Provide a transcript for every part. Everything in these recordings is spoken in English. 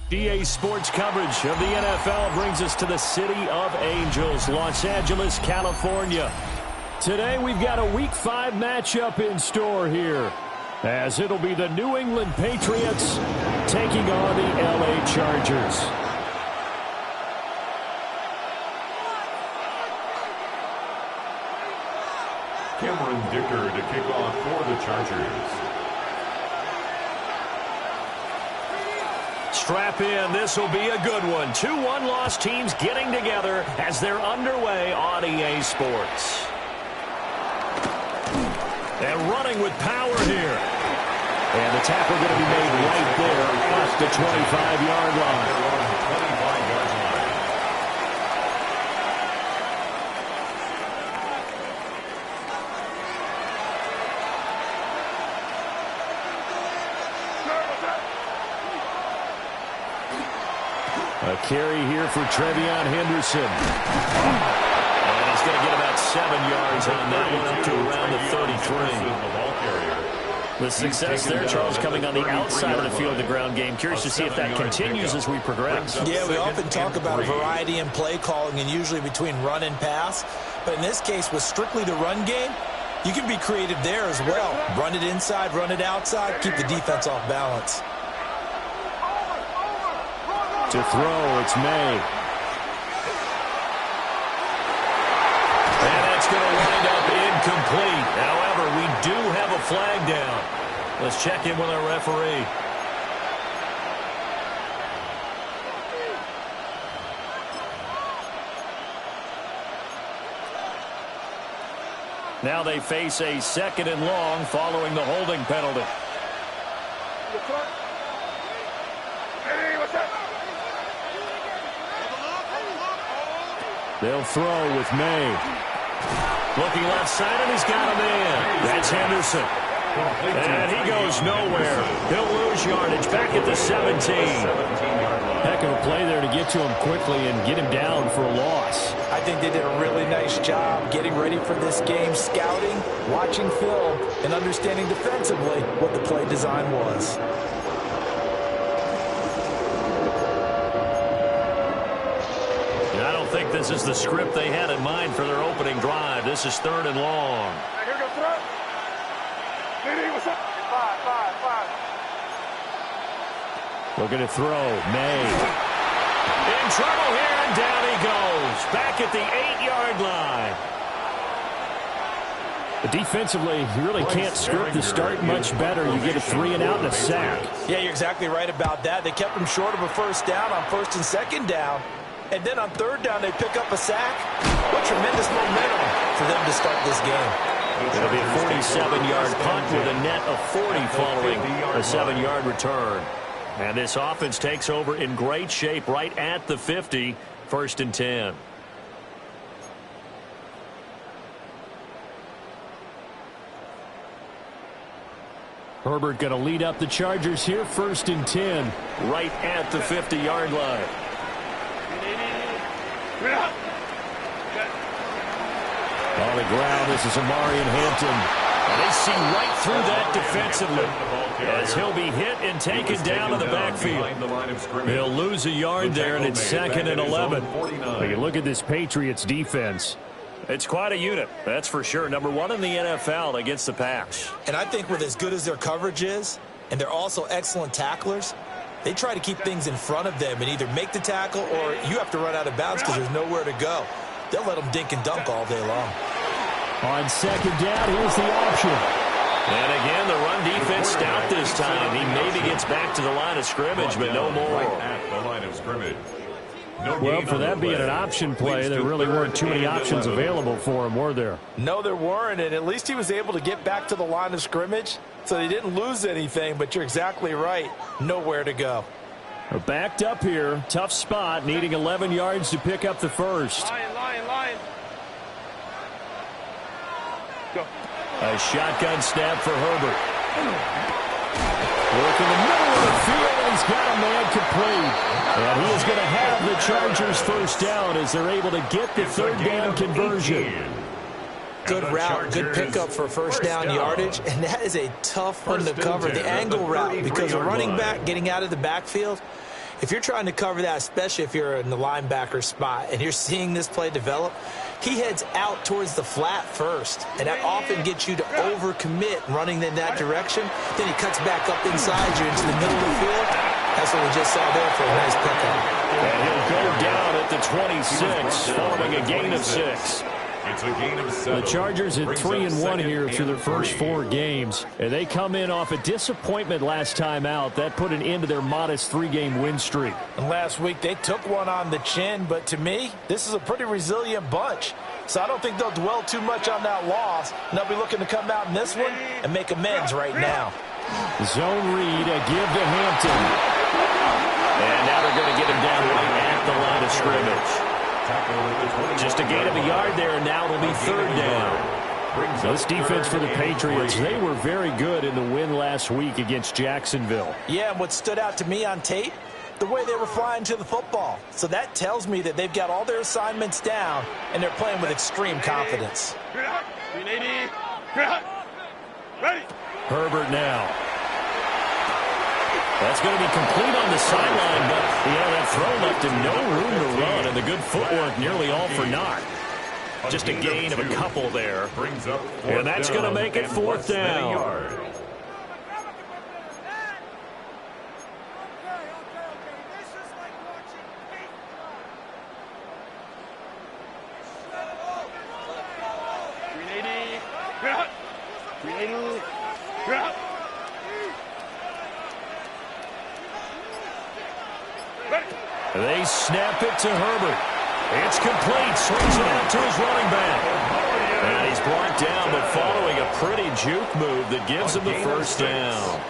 DA Sports coverage of the NFL brings us to the City of Angels, Los Angeles, California. Today we've got a Week 5 matchup in store here, as it'll be the New England Patriots taking on the LA Chargers. Cameron Dicker to kick off for the Chargers. Strap in. This will be a good one. 2 one-loss teams getting together as they're underway on EA Sports. And running with power here. And the tackle going to be made right there off the 25-yard line. A carry here for Trevion Henderson. And he's going to get about 7 yards on that one, up to around the 33. The success there, Charles, coming on the outside of the field, the ground game. Curious to see if that continues as we progress. Yeah, we often talk about a variety in play calling and usually between run and pass. But in this case, with strictly the run game, you can be creative there as well. Run it inside, run it outside, keep the defense off balance. To throw, it's May. And that's going to wind up incomplete. However, we do have a flag down. Let's check in with our referee. Now they face a 2nd and long following the holding penalty. They'll throw with May. Looking left side, and he's got a man. That's Henderson. And he goes nowhere. He'll lose yardage back at the 17. Heck of a play there to get to him quickly and get him down for a loss. I think they did a really nice job getting ready for this game, scouting, watching film, and understanding defensively what the play design was. I don't think this is the script they had in mind for their opening drive. This is 3rd and long. Looking to throw. May. In trouble here, and down he goes. Back at the 8-yard line. But defensively, you really can't script the start much better. You get a 3 and out and a sack. Yeah, you're exactly right about that. They kept him short of a first down on 1st and 2nd down. And then on 3rd down, they pick up a sack. What tremendous momentum for them to start this game. It'll be a 47-yard punt with a net of 40 following a 7-yard return. And this offense takes over in great shape right at the 50, 1st and 10. Herbert going to lead up the Chargers here, 1st and 10, right at the 50-yard line. On the ground, this is Amarian Hampton. And they see right through that defensively as he'll be hit and taken down to the backfield. He'll lose a yard there, and it's 2nd and 11. When you look at this Patriots defense, it's quite a unit, that's for sure. Number 1 in the NFL against the pass. And I think with as good as their coverage is, and they're also excellent tacklers, they try to keep things in front of them and either make the tackle or you have to run out of bounds because there's nowhere to go. They'll let them dink and dunk all day long. On 2nd down, here's the option. And again, the run defense stout this time. He maybe gets back to the line of scrimmage, but no more. Right at the line of scrimmage. Well, for that being an option play, there really weren't too many options available for him, were there? No, there weren't, and at least he was able to get back to the line of scrimmage, so he didn't lose anything, but you're exactly right. Nowhere to go. Are backed up here. Tough spot, needing 11 yards to pick up the first. Line. Go. A shotgun snap for Herbert. Work in the middle of the field, and he's got a man complete. And he is going to have the Chargers first down as they're able to get the third down conversion. Good route, good pickup for first down yardage, and that is a tough one to cover, the angle route, because a running back getting out of the backfield, if you're trying to cover that, especially if you're in the linebacker spot and you're seeing this play develop, he heads out towards the flat first, and that often gets you to overcommit running in that direction. Then he cuts back up inside you into the middle of the field. That's what we just saw there for a nice pickup. And he'll go down at the 26 following a gain of 6. It's a gain of 7. The Chargers at 3-1 here through their first 4 games. And they come in off a disappointment last time out. That put an end to their modest 3-game win streak. And last week they took one on the chin, but to me, this is a pretty resilient bunch. So I don't think they'll dwell too much on that loss. And they'll be looking to come out in this one and make amends right now. Zone read, a give to Hampton. And now they're going to get him down right at the line of scrimmage. Just a gain of a yard there, and now it'll be third down. This defense for the Patriots, they were very good in the win last week against Jacksonville. Yeah, and what stood out to me on tape, the way they were flying to the football. So that tells me that they've got all their assignments down, and they're playing with extreme confidence. Herbert now. That's going to be complete on the sideline, but that throw left him no room to run, and the good footwork nearly all for naught. Just a gain of a couple there. And that's going to make it fourth down. They snap it to Herbert. It's complete. Swings it out to his running back. And he's brought down, but following a pretty juke move that gives him the first down.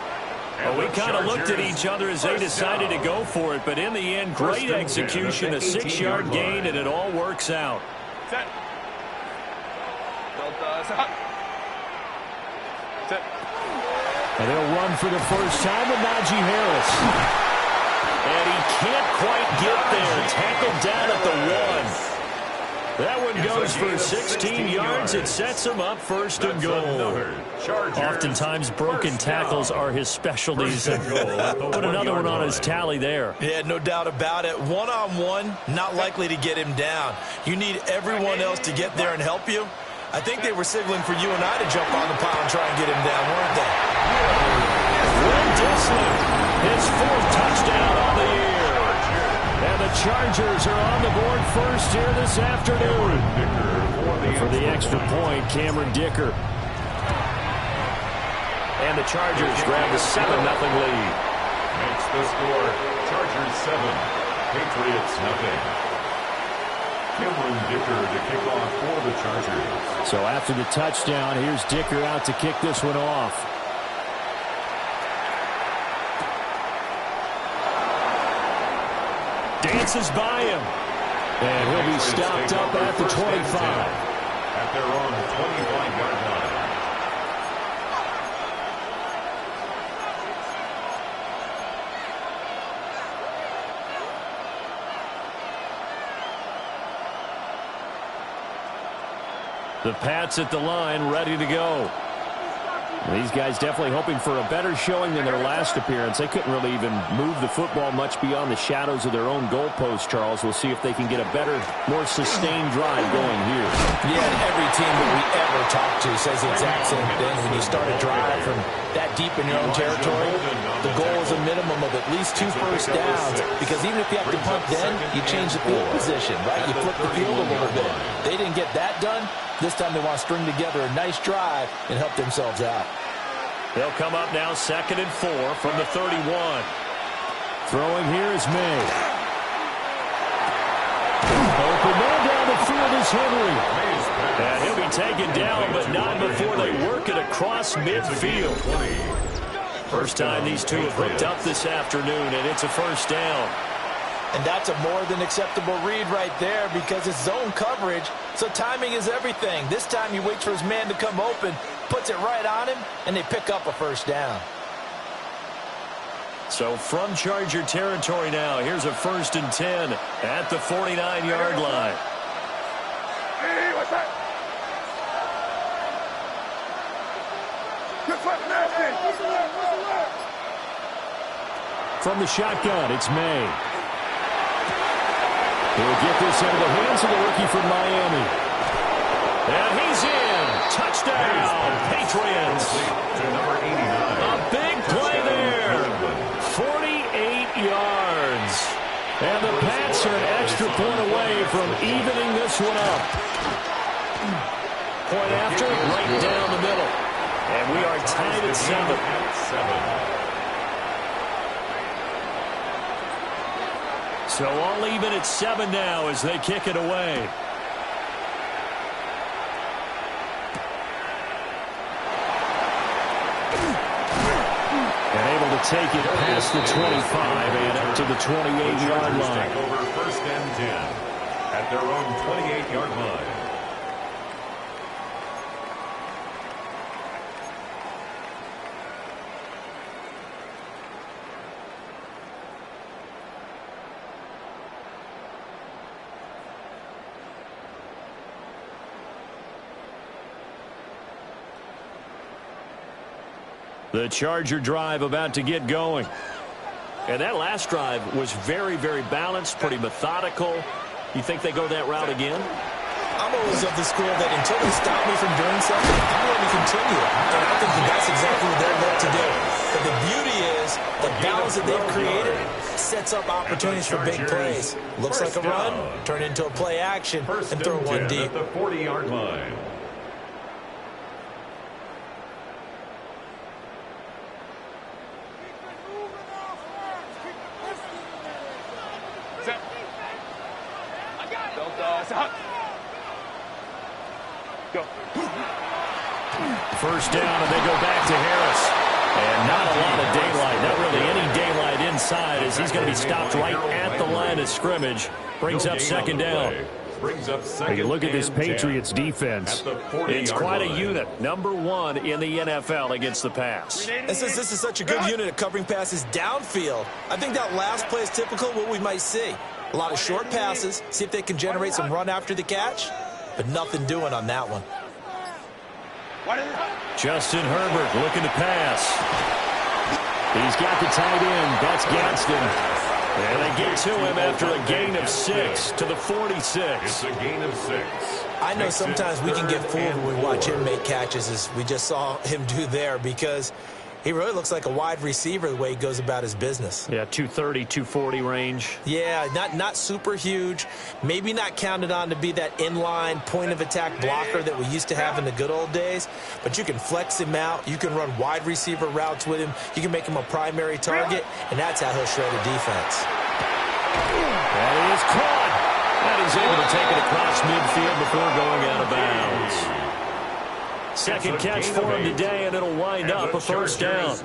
Well, we kind of looked at each other as they decided to go for it, but in the end, great execution, a 6-yard gain, and it all works out. And they'll run for the first time with Najee Harris. And he can't quite get there. Tackled down at the 1. That one goes for 16 yards. It sets him up first and goal. Oftentimes, broken tackles are his specialties. Put another one on his tally there. Yeah, no doubt about it. One-on-one, not likely to get him down. You need everyone else to get there and help you. I think they were signaling for you and I to jump on the pile and try and get him down, weren't they? Will Disley, his 4th touchdown on the year. And the Chargers are on the board first here this afternoon. And for the extra point, Cameron Dicker. And the Chargers grab the 7-0 lead. Makes the score Chargers 7, Patriots 0. Cameron Dicker to kick off for the Chargers. So after the touchdown, here's Dicker out to kick this one off. Dances by him. And he'll be stopped up at the 25. At their own 25-yard line. The Pats at the line, ready to go. These guys definitely hoping for a better showing than their last appearance. They couldn't really even move the football much beyond the shadows of their own goalpost, Charles. We'll see if they can get a better, more sustained drive going here. Yeah, every team that we ever talk to says the exact same thing. When you start a drive from that deep in your own territory, the goal is a minimum of at least 2 first downs, because even if you have to punt then, you change the field position, right? You flip the field a little bit. They didn't get that done. This time they want to string together a nice drive and help themselves out. They'll come up now 2nd and 4 from the 31. Throwing here is May. Open man down the field is Henry. And he'll be taken down, but not before they work it across midfield. First time these two have hooked up this afternoon, and it's a first down. And that's a more than acceptable read right there because it's zone coverage, so timing is everything. This time he waits for his man to come open, puts it right on him, and they pick up a first down. So from Charger territory now, here's a 1st and 10 at the 49-yard line. Hey, what's that? From the shotgun, it's May. He'll get this into the hands of the rookie from Miami. And he's in. Touchdown, Patriots. A big play there. 48 yards. And the Pats are an extra point away from evening this one up. Point after, right down the middle. And we are tied at 7. So all even at 7 now as they kick it away. And able to take it past the 25 and up to the 28-yard line. Take over 1st and 10 at their own 28-yard line. The Charger drive about to get going. And that last drive was very, very balanced, pretty methodical. You think they go that route again? I'm always of the school that until they stop me from doing something, I'm going to continue. And I think that's exactly what they're meant to do. But the beauty is the balance that they've created sets up opportunities for big plays. Looks like a run, turn into a play action, and throw one deep. At the 40-yard line. Go. First down, and they go back to Harris. And not a lot of daylight, not really any daylight inside as he's going to be stopped right at the line of scrimmage. Brings up 2nd down. You look at this Patriots defense. It's quite a unit. Number 1 in the NFL against the pass. And since this is such a good unit at covering passes downfield, I think that last play is typical of what we might see. A lot of short passes, see if they can generate some run after the catch, but nothing doing on that one. Justin Herbert looking to pass. He's got the tight end. That's Gadsden. And they get to him after a gain of 6 to the 46. It's a gain of 6. I know sometimes we can get fooled when we watch him make catches, as we just saw him do there, because he really looks like a wide receiver the way he goes about his business. Yeah, 230, 240 range. Yeah, not super huge. Maybe not counted on to be that inline point-of-attack blocker that we used to have in the good old days. But you can flex him out. You can run wide receiver routes with him. You can make him a primary target, and that's how he'll shred a defense. That is caught. And he's able to take it across midfield before going out of bounds. Second catch for him today, and it'll wind up a first down.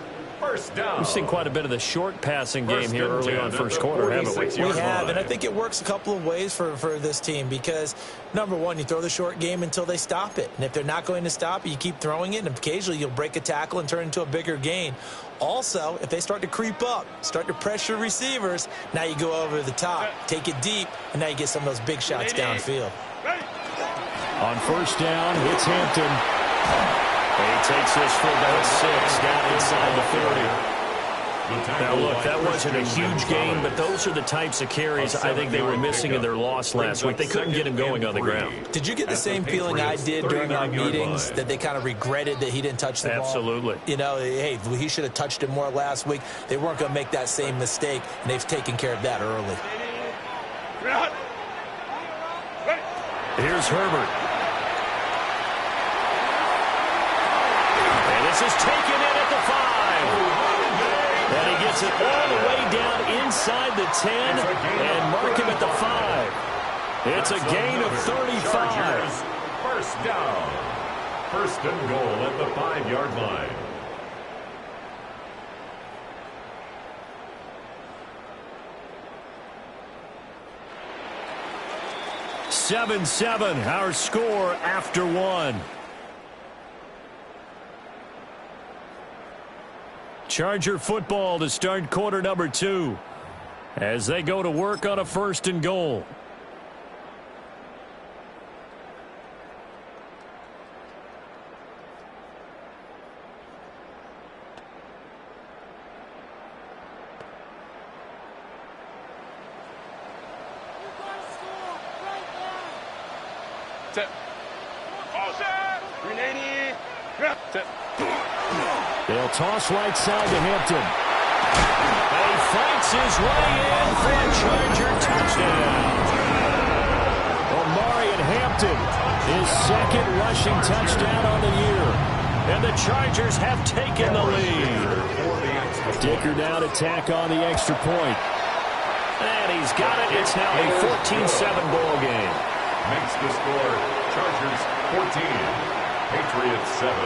We've seen quite a bit of the short passing game here early on first quarter, haven't we? We have, and I think it works a couple of ways for this team because, number one, you throw the short game until they stop it. And if they're not going to stop it, you keep throwing it, and occasionally you'll break a tackle and turn into a bigger gain. Also, if they start to creep up, start to pressure receivers, now you go over the top, take it deep, and now you get some of those big shots downfield. On first down, it's Hampton. He takes this for about 6 down inside the 30. Now, look, that wasn't a huge gain, but those are the types of carries I think they were missing in their loss last week. They couldn't get him going on the ground. Did you get the same feeling I did during our meetings that they kind of regretted that he didn't touch the ball? Absolutely. You know, hey, he should have touched it more last week. They weren't going to make that same mistake, and they've taken care of that early. Here's Herbert. This is taken in at the 5. And he gets it all the way down inside the 10 and mark him at the 5. It's a gain of 35. First down. First and goal at the 5-yard line. 7-7, our score after one. Charger football to start quarter number 2 as they go to work on a 1st and goal. They'll toss right side to Hampton. And he fights his way in for a Charger touchdown. Hampton, his 2nd rushing touchdown on the year. And the Chargers have taken the lead. Dicker now to tack on the extra point. And he's got it. It's now a 14-7 ball game. Makes the score Chargers 14, Patriots 7.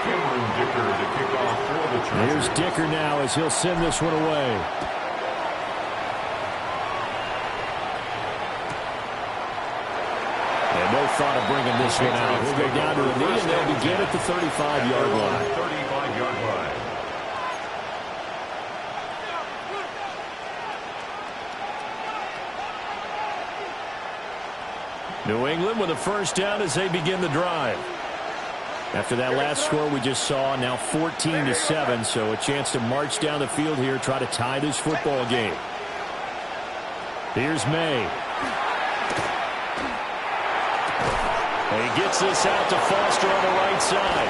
Cameron Dicker to kick off for the Chargers. Here's Dicker now as he'll send this one away. And no thought of bringing this one out. He'll go down to the knee and they'll begin at the 35-yard line. 35-yard line. New England with a first down as they begin the drive. After that last score we just saw, now 14-7, so a chance to march down the field here, try to tie this football game. Here's May. And he gets this out to Foster on the right side.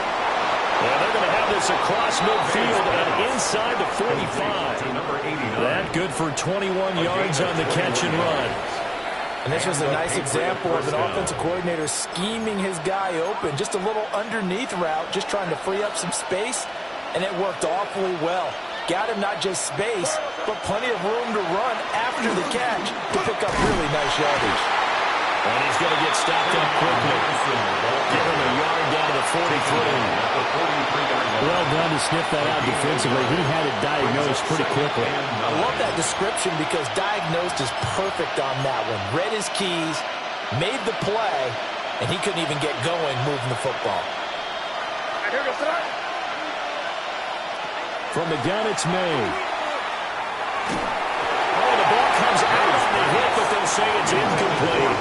And they're going to have this across midfield and inside the 45. That good for 21 yards on the catch and run. And this was a nice example of an offensive coordinator scheming his guy open. Just a little underneath route, just trying to free up some space, and it worked awfully well. Got him not just space, but plenty of room to run after the catch to pick up really nice yardage. And he's going to get stopped up quickly. Give him a yard down to the 43. Well done to sniff that out defensively. He had it diagnosed pretty quickly. I love that description because diagnosed is perfect on that one. Read his keys, made the play, and he couldn't even get going moving the football. From the gun, it's May. Oh, the ball comes out on the hit, but they say it's incomplete.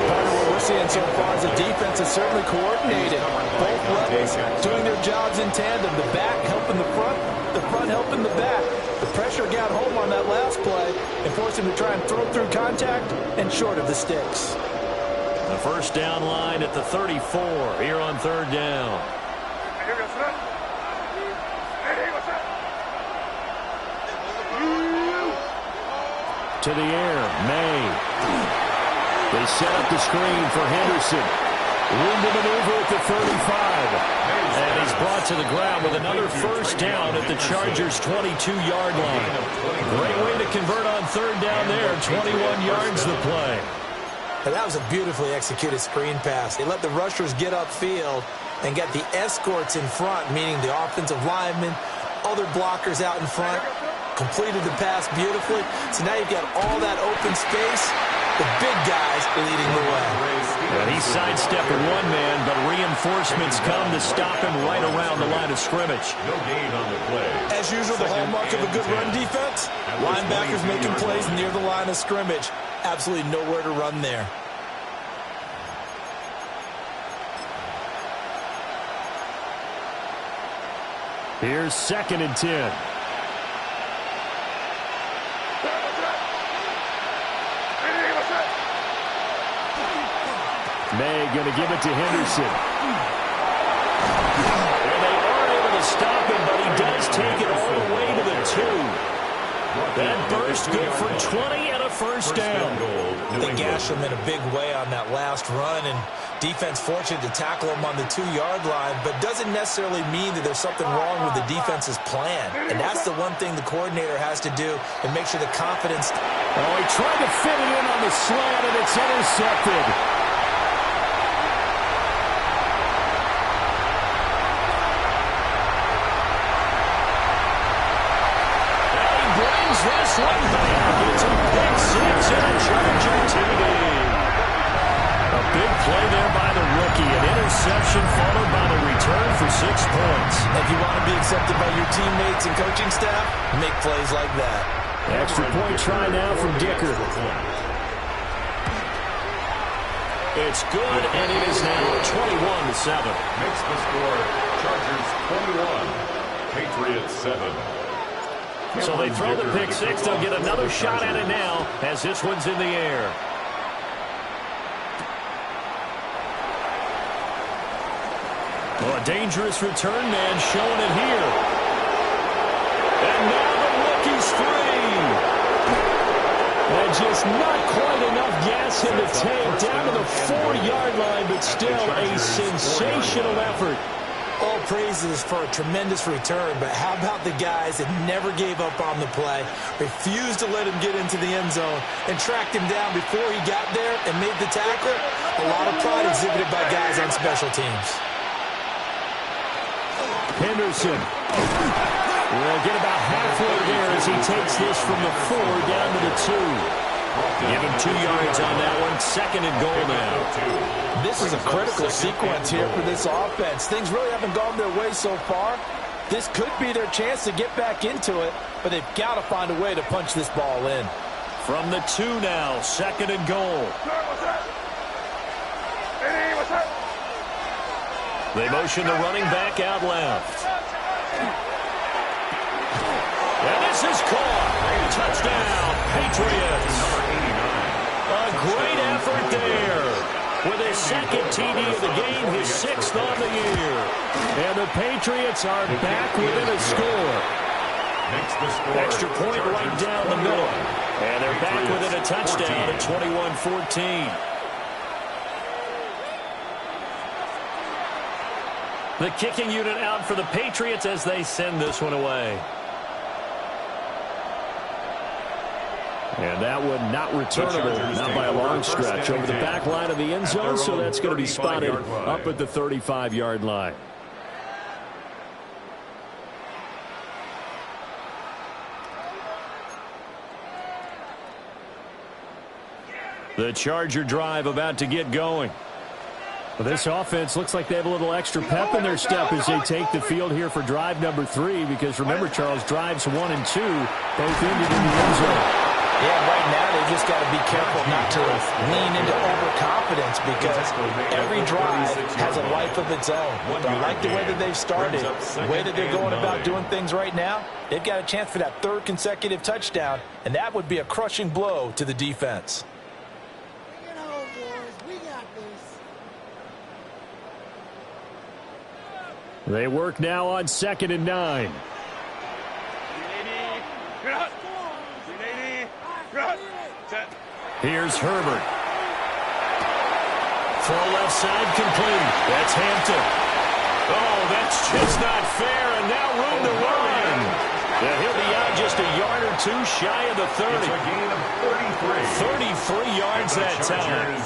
Part of what we're seeing so far is the defense is certainly coordinated. Both levels doing their jobs in tandem. The back helping the front helping the back. The pressure got home on that last play and forced him to try and throw through contact and short of the sticks. The first down line at the 34 here on 3rd down. To the air, May. They set up the screen for Henderson. Room to maneuver at the 35. And he's brought to the ground with another first down at the Chargers' 22-yard line. Great way to convert on 3rd down there. 21 yards the play. And that was a beautifully executed screen pass. They let the rushers get upfield and get the escorts in front, meaning the offensive linemen, other blockers out in front. Completed the pass beautifully. So now you've got all that open space. The big guys leading the way. And he sidestepped one man, but reinforcements come to stop him right around the line of scrimmage. No gain on the play. As usual, the hallmark of a good run defense, linebackers making plays near the line of scrimmage. Absolutely nowhere to run there. Here's 2nd and 10. May going to give it to Henderson. And they aren't able to stop him, but he does take it all the way to the 2. That burst good for 20 and a first down. They gashed him in a big way on that last run, and defense fortunate to tackle him on the 2-yard line, but doesn't necessarily mean that there's something wrong with the defense's plan. And that's the one thing the coordinator has to do and make sure the confidence. Oh, he tried to fit it in on the slant, and it's intercepted. This one back. It's a pick six and a Charger TD. teammates and coaching staff make plays like that. Extra point try now from Dicker. It's good, and it is now 21-7. Makes the score Chargers 21, Patriots 7. So they throw the pick six. They'll get another shot at it now as this one's in the air. Oh, a dangerous return man showing it here. And now the rookie's free. And just not quite enough gas in the tank. Down to the 4-yard line, but still a sensational effort. All praises for a tremendous return, but how about the guys that never gave up on the play, refused to let him get into the end zone, and tracked him down before he got there and made the tackle? A lot of pride exhibited by guys on special teams. Henderson will get about halfway there as he takes this from the 4 down to the 2. Give him 2 yards on that one. 2nd and goal now. This is a critical sequence here for this offense. Things really haven't gone their way so far. This could be their chance to get back into it, but they've got to find a way to punch this ball in. From the 2 now, 2nd and goal. They motion the running back out left. And this is caught. Touchdown, Patriots. A great effort there. With his 2nd TD of the game, his 6th on the year. And the Patriots are back within a score. Extra point right down the middle. And they're back within a touchdown at 21-14. The kicking unit out for the Patriots as they send this one away. And that one not returnable, not by a long stretch, over the back line of the end zone, so that's going to be spotted up at the 35-yard line. The Charger drive about to get going. Well, this offense looks like they have a little extra pep in their step as they take the field here for drive number 3, because remember, Charles, drives 1 and 2 both ended in the end zone. Yeah, right now they've just got to be careful not to lean into overconfidence, because every drive has a life of its own. But I like the way that they've started, the way that they're going about doing things right now. They've got a chance for that 3rd consecutive touchdown, and that would be a crushing blow to the defense. They work now on 2nd and 9. Here's Herbert. Throw left side complete. That's Hampton. Oh, that's just not fair, and now room to run. And he'll be out just a yard or 2 shy of the 30. It's a gain of 33 yards that time.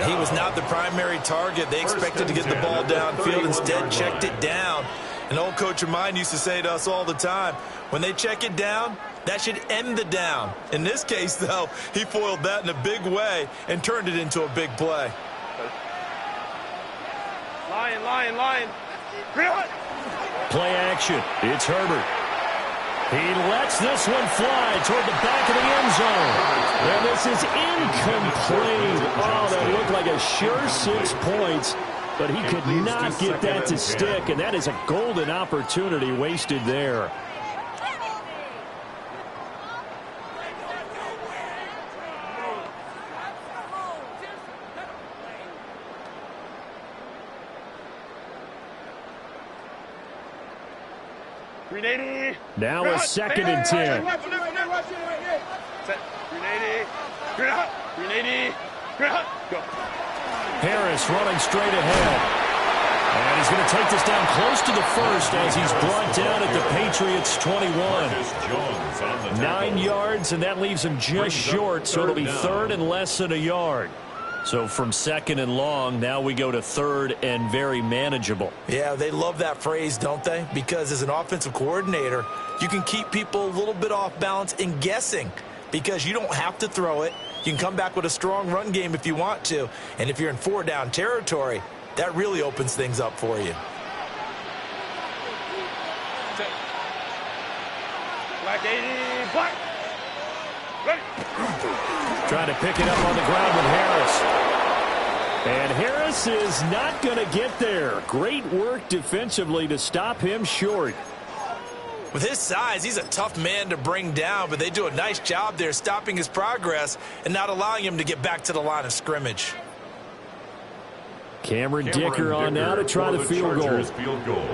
He was not the primary target. They expected to get the ball downfield, instead checked it down. An old coach of mine used to say to us all the time, when they check it down, that should end the down. In this case, though, he foiled that in a big way and turned it into a big play. Lion. Play action. It's Herbert. He lets this one fly toward the back of the end zone. And this is incomplete. Oh, that looked like a sure 6 points. But he could not get that to stick. And that is a golden opportunity wasted there. Now a 2nd and 10. Harris running straight ahead. And he's going to take this down close to the 1st as he's brought down at the Patriots' 21. 9 yards, and that leaves him just short, so it'll be 3rd and less than a yard. So from 2nd and long, now we go to 3rd and very manageable. Yeah, they love that phrase, don't they? Because as an offensive coordinator, you can keep people a little bit off balance and guessing, because you don't have to throw it. You can come back with a strong run game if you want to. And if you're in 4-down territory, that really opens things up for you. Back 80, black. Ready. Trying to pick it up on the ground with Harris. And Harris is not going to get there. Great work defensively to stop him short. With his size, he's a tough man to bring down, but they do a nice job there stopping his progress and not allowing him to get back to the line of scrimmage. Cameron Dicker on now to try the field goal.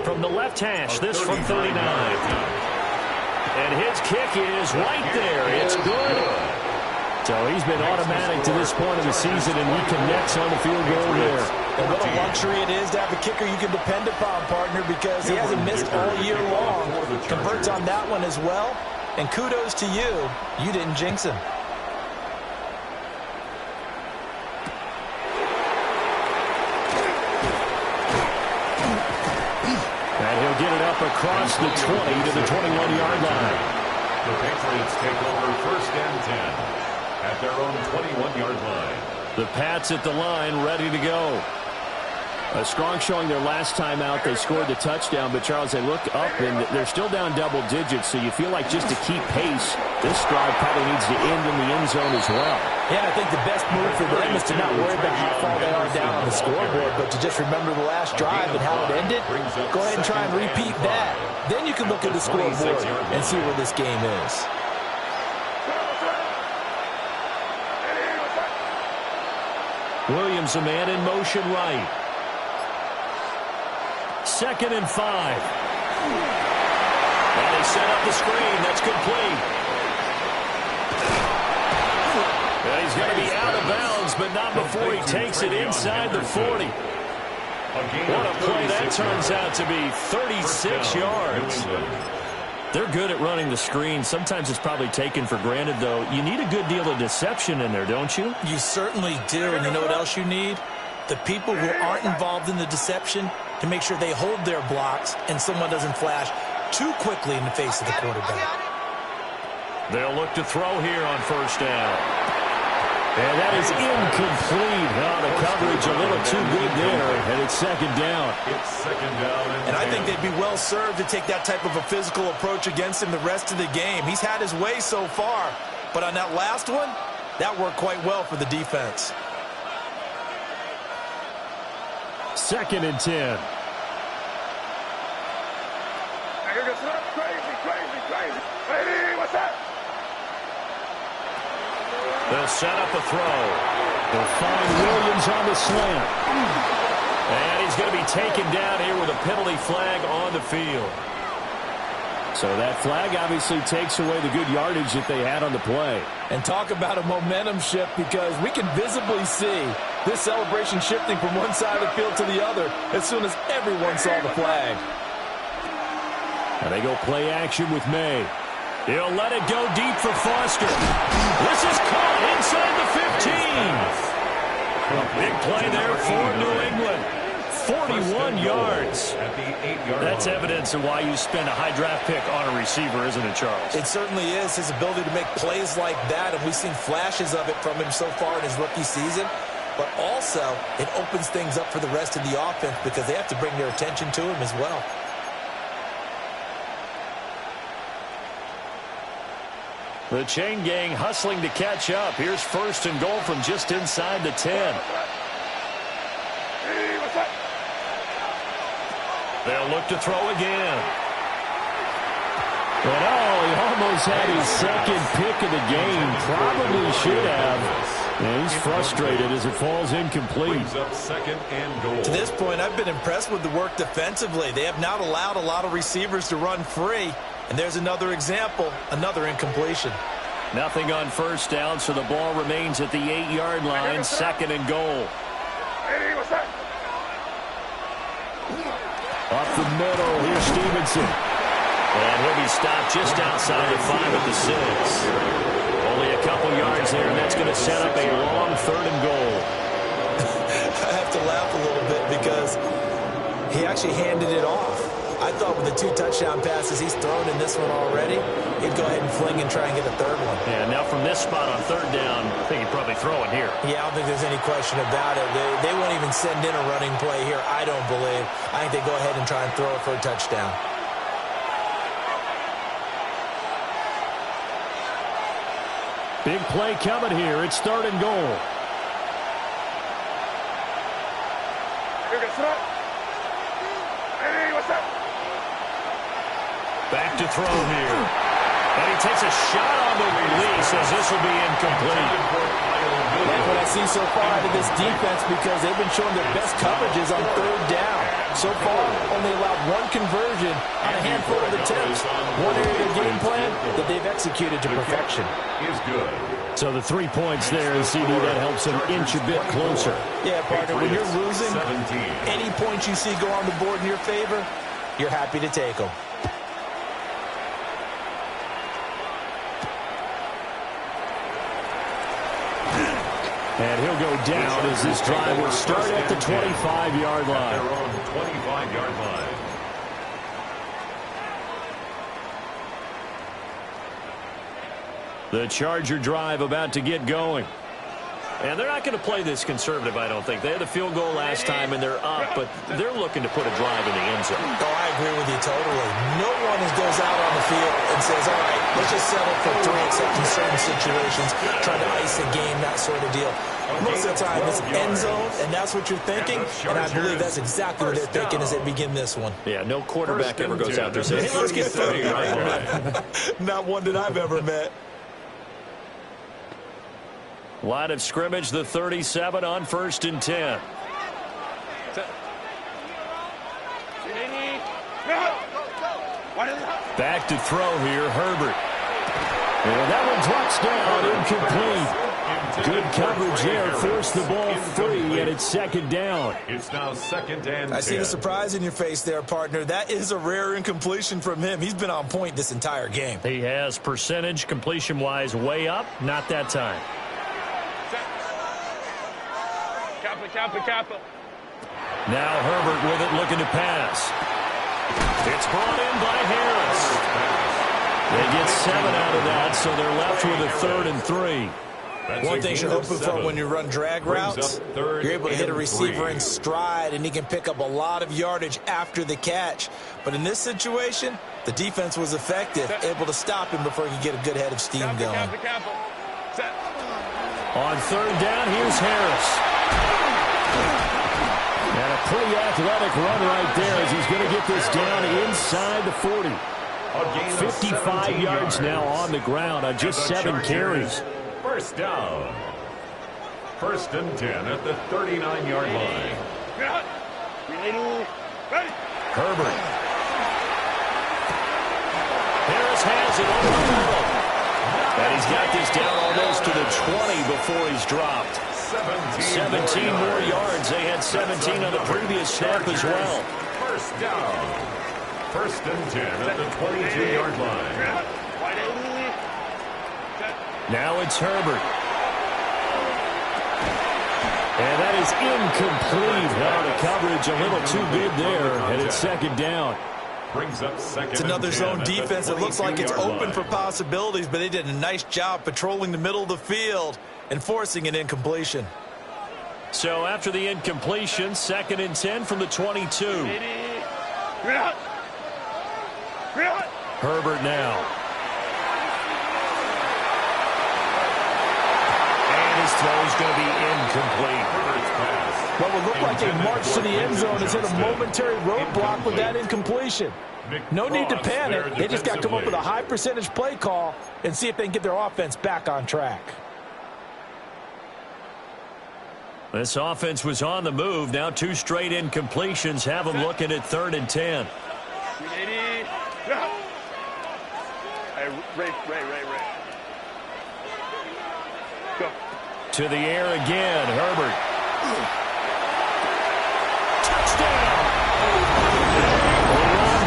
From the left hash, this from 39. And his kick is right there. It's good. So he's been automatic to this point of the season, and he connects on the field goal there. And what a luxury it is to have a kicker you can depend upon, partner, because he hasn't missed all year long. Converts on that one as well. And kudos to you. You didn't jinx him. And he'll get it up across the 20 to the 21-yard line. The Patriots take over 1st and 10. At their own 21-yard line. The Pats at the line, ready to go. A strong showing their last time out. They scored the touchdown, but, Charles, they look up, and they're still down double digits, so you feel like just to keep pace, this drive probably needs to end in the end zone as well. Yeah, I think the best move for them is to not worry about how far they are down on the scoreboard, but to just remember the last drive and how it ended. Go ahead and try and repeat that. Then you can look at the scoreboard and see where this game is. Williams, a man in motion right. 2nd and 5. And they set up the screen. That's complete. And he's going to be out of bounds, but not before he takes it inside the 40. What a play that turns out to be. 36 yards. They're good at running the screen. Sometimes it's probably taken for granted, though. You need a good deal of deception in there, don't you? You certainly do. And you know what else you need? The people who aren't involved in the deception to make sure they hold their blocks and someone doesn't flash too quickly in the face of the quarterback. They'll look to throw here on 1st down. And that is incomplete. Oh, the coverage a little too good there, and it's 2nd down. It's 2nd down. And I think they'd be well served to take that type of a physical approach against him the rest of the game. He's had his way so far, but on that last one, that worked quite well for the defense. 2nd and 10. Crazy. Hey, what's that? They'll set up a throw. They'll find Williams on the slant. And he's going to be taken down here with a penalty flag on the field. So that flag obviously takes away the good yardage that they had on the play. And talk about a momentum shift, because we can visibly see this celebration shifting from one side of the field to the other as soon as everyone saw the flag. And they go play action with May. He'll let it go deep for Foster. This is caught inside the 15. Big play there for New England. 41 yards. That's evidence of why you spend a high draft pick on a receiver, isn't it, Charles? It certainly is. His ability to make plays like that, and we've seen flashes of it from him so far in his rookie season. But also, it opens things up for the rest of the offense because they have to bring their attention to him as well. The chain gang hustling to catch up. Here's 1st and goal from just inside the 10. They'll look to throw again. And he almost had his 2nd pick of the game. Probably should have. And he's frustrated as it falls incomplete. Up 2nd and goal. To this point, I've been impressed with the work defensively. They have not allowed a lot of receivers to run free. And there's another example, another incompletion. Nothing on 1st down, so the ball remains at the 8-yard line, 2nd and goal. Up the middle, here's Stevenson. And he'll be stopped just outside the 5 at the 6. Only a couple yards there, and that's going to set up a long 3rd and goal. I have to laugh a little bit because he actually handed it off. I thought with the 2 touchdown passes he's thrown in this one already, he'd go ahead and fling and try and get a 3rd one. Yeah, now from this spot on 3rd down, I think he'd probably throw it here. Yeah, I don't think there's any question about it. They won't even send in a running play here, I don't believe. I think they go ahead and try and throw it for a touchdown. Big play coming here. It's 3rd and goal. Back to throw here. And he takes a shot on the release as this will be incomplete. Like what I see so far out of this defense, because they've been showing their best coverages on 3rd down. So far, only allowed 1 conversion on a handful of attempts. One area of the game plan that they've executed to perfection. Is good. So the 3 points there, CD, that helps them inch a bit closer. Yeah, partner, when you're losing, any points you see go on the board in your favor, you're happy to take them. And he'll go down as this drive will start at the 25-yard line. Their own 25-yard line. The Charger drive about to get going. And they're not going to play this conservative, I don't think. They had a field goal last time, and they're up, but they're looking to put a drive in the end zone. Oh, I agree with you totally. No one goes out on the field and says, all right, let's just settle for 3 except in certain situations, trying to ice a game, that sort of deal. Most of the time, it's end zone, and that's what you're thinking, and I believe that's exactly what they're thinking as they begin this one. Yeah, no quarterback ever goes out there saying, hey, let's get 30. Right? Not one that I've ever met. Line of scrimmage, the 37 on 1st and 10. Back to throw here, Herbert. And that one touched down, incomplete. Good coverage there, forced the ball free, and it's 2nd down. It's now 2nd and 10. I see the surprise in your face there, partner. That is a rare incompletion from him. He's been on point this entire game. He has percentage completion-wise way up, not that time. Now Herbert with it, looking to pass. It's brought in by Harris. They get 7 out of that, so they're left with a 3rd and 3. One thing you're hoping for when you run drag routes, you're able to hit a receiver in stride, and he can pick up a lot of yardage after the catch. But in this situation, the defense was effective, able to stop him before he could get a good head of steam going. On 3rd down, here's Harris. And a pretty athletic run right there as he's going to get this down inside the 40. 55 yards now on the ground on just 7 carries. 1st down. 1st and 10 at the 39-yard line. Herbert. Harris has it over the middle. And he's got this down almost to the 20 before he's dropped. 17 more yards. They had 17 on the previous snap as well. 1st down. 1st and 10 at the 22-yard line. Now it's Herbert. And that is incomplete. Now the coverage a little too good there, and it's 2nd down. Brings up 2nd. It's another zone defense that looks like it's open for possibilities, but they did a nice job patrolling the middle of the field and forcing an incompletion. So after the incompletion, 2nd and 10 from the 22. Herbert now. And his throw is going to be incomplete. What would look like a march to the end zone has hit a momentary roadblock with that incompletion. No need to panic. They just got to come up with a high percentage play call and see if they can get their offense back on track. This offense was on the move. Now 2 straight incompletions have them looking at 3rd and 10. Go. To the air again, Herbert. Touchdown!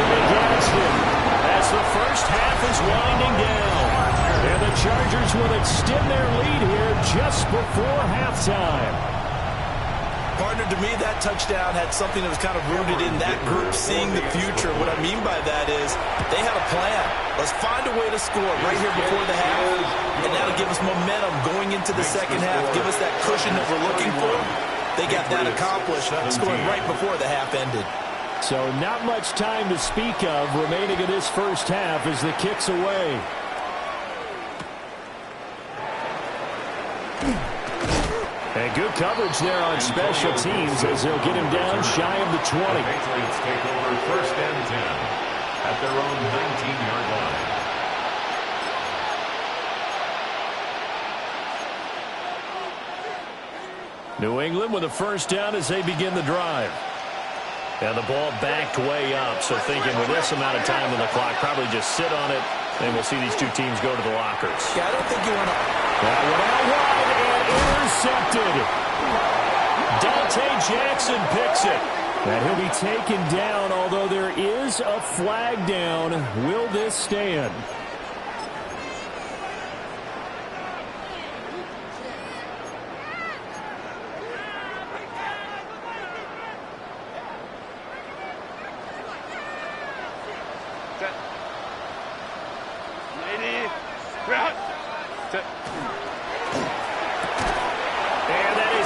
Against him as the first half is winding down. And the Chargers will extend their lead here just before halftime. Partner, to me, that touchdown had something that was kind of rooted in that group seeing the future. What I mean by that is they had a plan. Let's find a way to score right here before the half, and that'll give us momentum going into the second half, give us that cushion that we're looking for. They got that accomplished, scoring right before the half ended. So not much time to speak of remaining in this first half as the kick's away. And good coverage there on special teams as they'll get him down shy of the 20. The Patriots take over 1st and 10 at their own 19-yard line. New England with a 1st down as they begin the drive. And the ball backed way up, so thinking with this amount of time on the clock, probably just sit on it, and we'll see these two teams go to the lockers. Yeah, I don't think you want to... That one out wide and intercepted. Dante Jackson picks it. And he'll be taken down, although there is a flag down. Will this stand?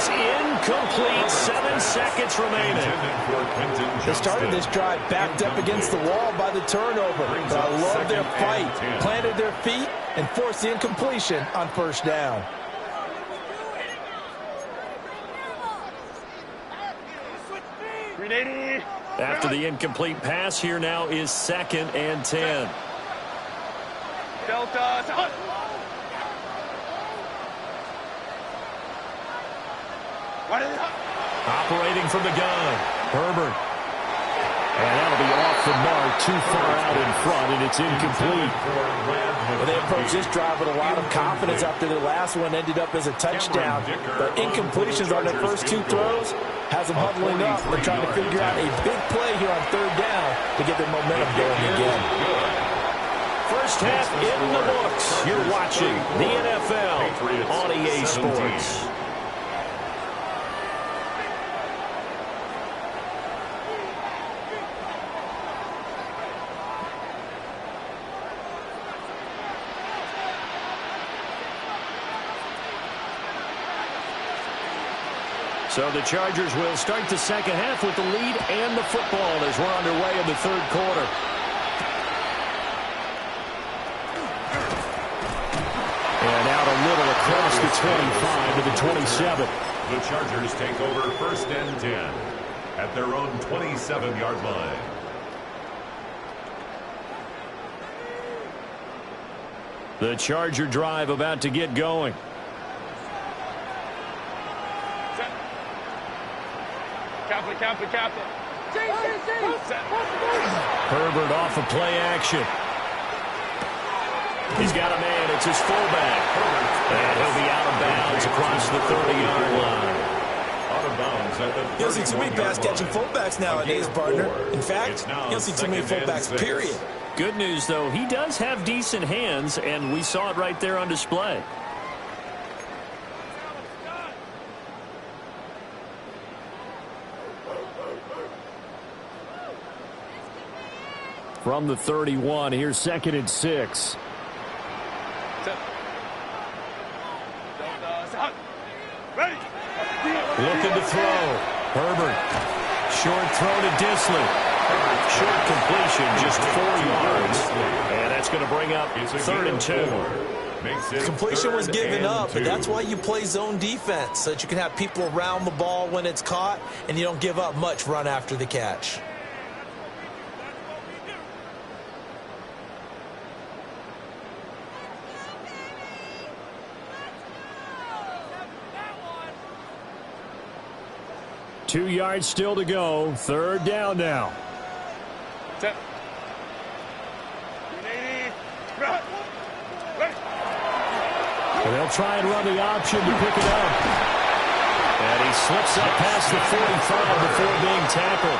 Incomplete. 7 seconds remaining. They started this drive backed up against the wall by the turnover. But I love their fight. Planted their feet and forced the incompletion on 1st down. After the incomplete pass, here now is 2nd and 10. Operating from the gun, Herbert. And that'll be off the mark, too far out in front, and it's incomplete. Well, they approached this drive with a lot of confidence after the last one ended up as a touchdown. But incompletions on their first 2 throws has them huddling up. They're trying to figure out a big play here on 3rd down to get their momentum going again. First half in the books. You're watching the NFL on EA Sports. So the Chargers will start the 2nd half with the lead and the football as we're underway in the 3rd quarter. And out a little across the 25 to the 27. The Chargers take over 1st and 10 at their own 27-yard line. The Charger drive about to get going. Herbert off of play action. He's got a man. It's his fullback. And he'll be out of bounds across the 30-yard line. Out of bounds at the 31-yard line. You don't see too many pass-catching fullbacks nowadays, partner. In fact, you don't see too many fullbacks, period. Good news, though, he does have decent hands, and we saw it right there on display. From the 31, here's 2nd and 6. Looking to throw. Herbert. Short throw to Disley. Short completion, just 4 yards. And that's going to bring up 3rd and 2. Completion was given up, but that's why you play zone defense, so that you can have people around the ball when it's caught, and you don't give up much run after the catch. Two yards still to go. 3rd down now. And they'll try and run the option to pick it up. And he slips up past the 45 before being tackled.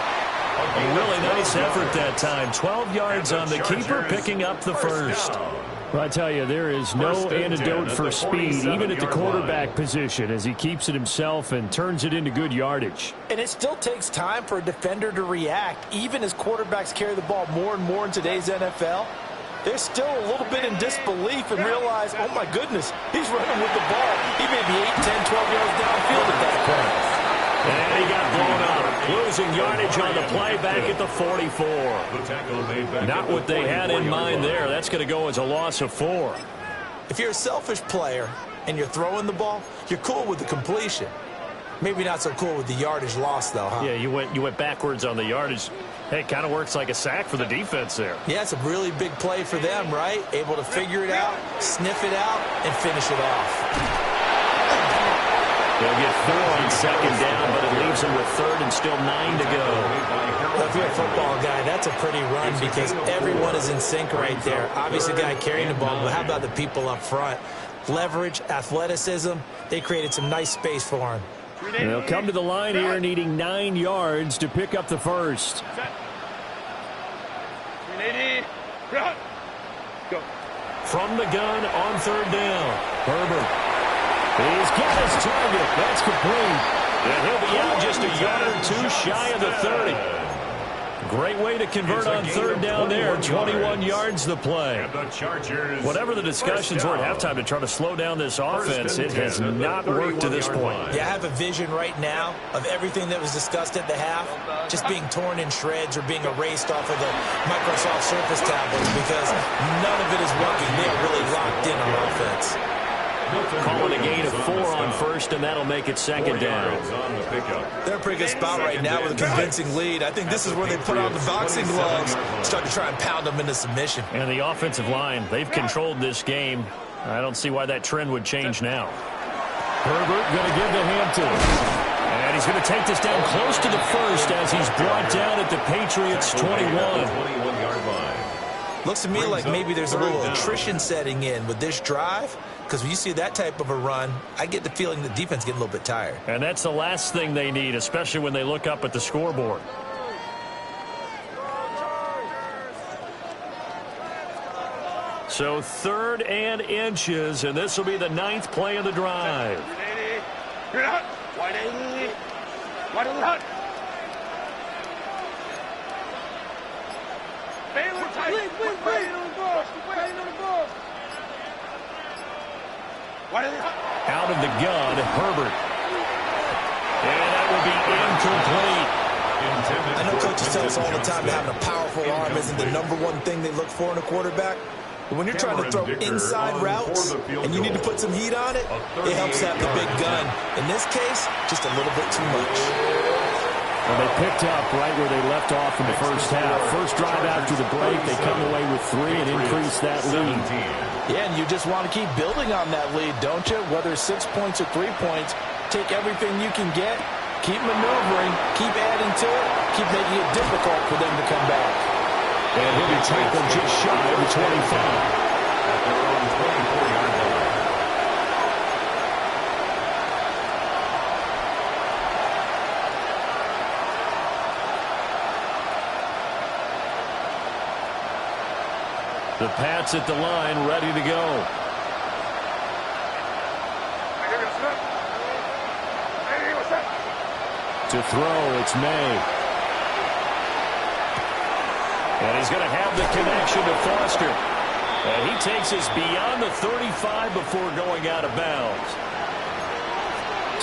A really nice effort that time. 12 yards on the keeper, picking up the 1st. Well, I tell you, there is no antidote for speed, even at the quarterback position, as he keeps it himself and turns it into good yardage. And it still takes time for a defender to react, even as quarterbacks carry the ball more and more in today's NFL. They're still a little bit in disbelief and realize, oh, my goodness, he's running with the ball. He may be 8, 10, 12 yards downfield at that point. And he got blown up. Losing yardage on the play back at the 44. Not what they had in mind there. That's going to go as a loss of 4. If you're a selfish player, and you're throwing the ball, you're cool with the completion. Maybe not so cool with the yardage loss, though, huh? Yeah, you went backwards on the yardage. Hey, it kind of works like a sack for the defense there. Yeah, it's a really big play for them, right? Able to figure it out, sniff it out, and finish it off. They'll get 4 on second down, but it leaves them with third and still 9 to go. Well, if you're a football guy, that's a pretty run because everyone is in sync right there. Obviously, the guy carrying the ball, but how about the people up front? Leverage, athleticism, they created some nice space for him. They'll come to the line here needing 9 yards to pick up the first. From the gun on third down, Herbert. He's got his target. That's complete. And he'll be out just a yard or 2 shy of the 30. Great way to convert on third down there. 21 yards the play. Whatever the discussions were at halftime to try to slow down this offense, it has not worked to this point. Yeah, I have a vision right now of everything that was discussed at the half just being torn in shreds or being erased off of the Microsoft Surface tablets because none of it is working. They are really locked in on offense. Calling a gain of 4 on first, and that'll make it second down. They're in a pretty good spot right now with a convincing lead. I think this is where they put on the boxing gloves, start to try and pound them into submission. And the offensive line, they've controlled this game. I don't see why that trend would change now. Herbert going to give to Hampton. And he's going to take this down close to the first as he's brought down at the Patriots' 21. Looks to me like maybe there's a little attrition setting in with this drive. Because when you see that type of a run, I get the feeling the defense getting a little bit tired. And that's the last thing they need, especially when they look up at the scoreboard. So 3rd and inches, and this will be the 9th play of the drive. Out of the gun, Herbert. And that will be incomplete. I know coaches tell us all the time that having a powerful arm isn't the #1 thing they look for in a quarterback. But when you're trying to throw inside routes and you need to put some heat on it, it helps have the big gun. In this case, just a little bit too much. Well, they picked up right where they left off in the first half. First drive after the break, they come away with 3 and increase that lead. Yeah, and you just want to keep building on that lead, don't you? Whether it's 6 points or 3 points, take everything you can get, keep maneuvering, keep adding to it, keep making it difficult for them to come back. And he'll be tackled just shy of the 25. At their own 24-yard line. The Pats at the line, ready to go. To throw, it's May. And he's going to have the connection to Foster. And he takes us beyond the 35 before going out of bounds.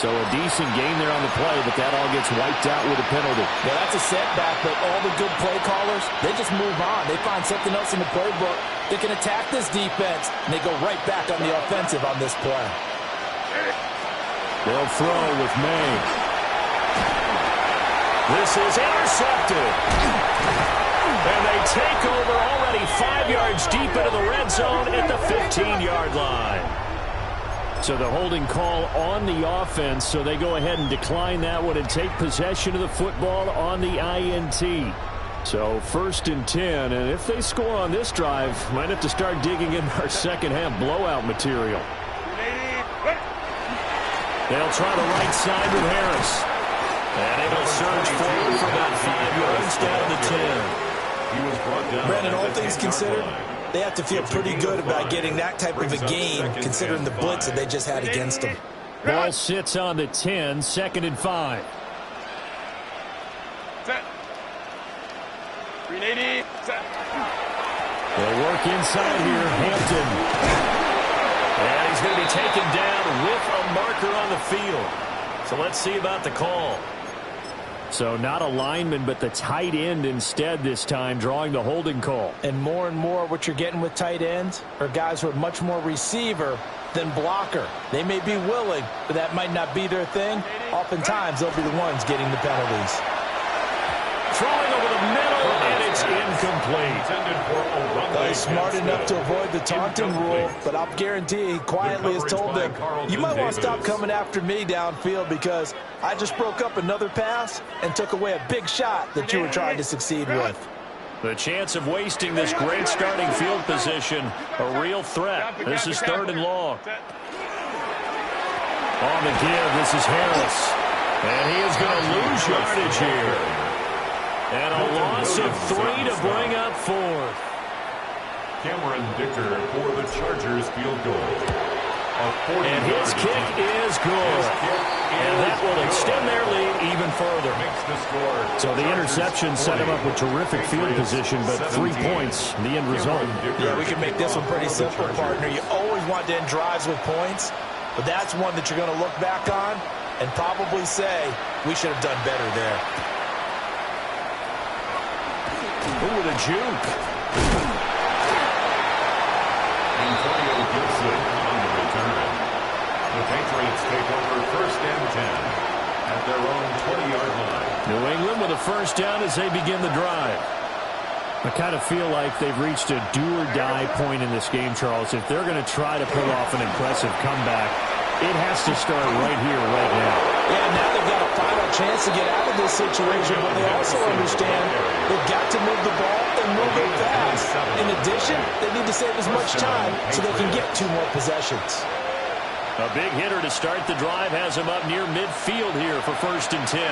So a decent gain there on the play, but that all gets wiped out with a penalty. Yeah, that's a setback, but all the good play callers, they just move on. They find something else in the playbook. They can attack this defense, and they go right back on the offensive on this play. They'll throw with May. This is intercepted. And they take over already 5 yards deep into the red zone at the 15-yard line. So the holding call on the offense, so they go ahead and decline that one and take possession of the football on the INT. So 1st and 10, and if they score on this drive, might have to start digging in our second half blowout material. They'll try the right side with Harris. And it'll surge forward for about 5 yards down to 10. Brandon, all things considered, they have to feel pretty good about getting that type of a game, considering the blitz that they just had against them. Ball sits on the 10, 2nd and 5. They'll work inside here, Hampton. And he's going to be taken down with a marker on the field. So let's see about the call. So not a lineman, but the tight end instead this time, drawing the holding call. And more what you're getting with tight ends are guys who are much more receiver than blocker. They may be willing, but that might not be their thing. Oftentimes, they'll be the ones getting the penalties. Throwing over the middle, and it's incomplete. He's smart enough to avoid the taunting rule, but I'll guarantee he quietly has told them, you might want to stop coming after me downfield because I just broke up another pass and took away a big shot that you were trying to succeed with. The chance of wasting this great starting field position, a real threat. This is 3rd and long. On the give, this is Harris. And he is going to lose yardage here. And a loss of 3 to bring up 4th. Cameron Dicker for the Chargers field goal. And his kick is good. And that will extend their lead even further. So the interception set him up with terrific field position, but 3 points, the end result. Yeah, we can make this one pretty simple, partner. You always want to end drives with points, but that's one that you're going to look back on and probably say, we should have done better there. Ooh, with a juke. Antonio Gibson on the return. The Patriots take over 1st and 10 at their own 20-yard line. New England with a first down as they begin the drive. I kind of feel like they've reached a do-or-die point in this game, Charles. If they're going to try to pull off an impressive comeback, it has to start right here, right now. Yeah, now they've got a final chance to get out of this situation, but they also understand they've got to move the ball and move it fast. In addition, they need to save as much time so they can get 2 more possessions. A big hitter to start the drive has him up near midfield here for 1st and 10.